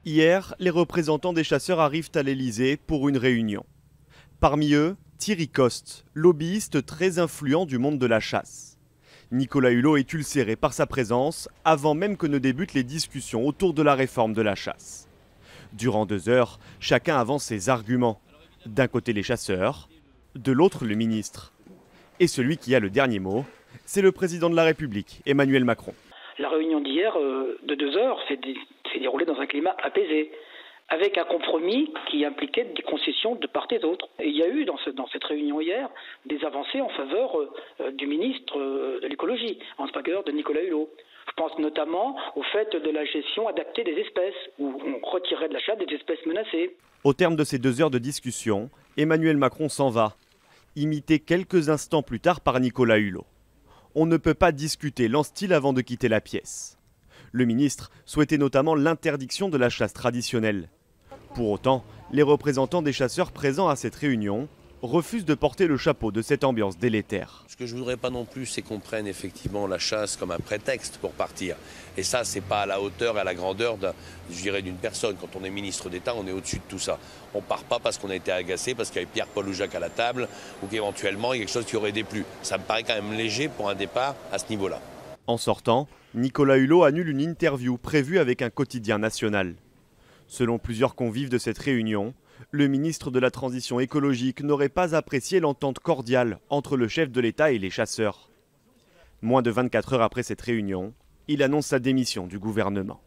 Hier, les représentants des chasseurs arrivent à l'Elysée pour une réunion. Parmi eux, Thierry Coste, lobbyiste très influent du monde de la chasse. Nicolas Hulot est ulcéré par sa présence avant même que ne débutent les discussions autour de la réforme de la chasse. Durant 2 heures, chacun avance ses arguments. D'un côté les chasseurs, de l'autre le ministre. Et celui qui a le dernier mot, c'est le président de la République, Emmanuel Macron. La réunion d'hier de 2 heures s'est déroulée dans un climat apaisé, avec un compromis qui impliquait des concessions de part et d'autre. Et il y a eu dans cette réunion hier des avancées en faveur du ministre de l'écologie, en faveur de Nicolas Hulot. Je pense notamment au fait de la gestion adaptée des espèces, où on retirait de la chasse des espèces menacées. Au terme de ces 2 heures de discussion, Emmanuel Macron s'en va, imité quelques instants plus tard par Nicolas Hulot. On ne peut pas discuter, lance-t-il avant de quitter la pièce. Le ministre souhaitait notamment l'interdiction de la chasse traditionnelle. Pour autant, les représentants des chasseurs présents à cette réunion refusent de porter le chapeau de cette ambiance délétère. Ce que je ne voudrais pas non plus, c'est qu'on prenne effectivement la chasse comme un prétexte pour partir. Et ça, c'est pas à la hauteur, à la grandeur d'une personne. Quand on est ministre d'État, on est au-dessus de tout ça. On ne part pas parce qu'on a été agacé, parce qu'il y avait Pierre, Paul ou Jacques à la table, ou qu'éventuellement il y a quelque chose qui aurait déplu. Ça me paraît quand même léger pour un départ à ce niveau-là. En sortant, Nicolas Hulot annule une interview prévue avec un quotidien national. Selon plusieurs convives de cette réunion, le ministre de la Transition écologique n'aurait pas apprécié l'entente cordiale entre le chef de l'État et les chasseurs. Moins de 24 heures après cette réunion, il annonce sa démission du gouvernement.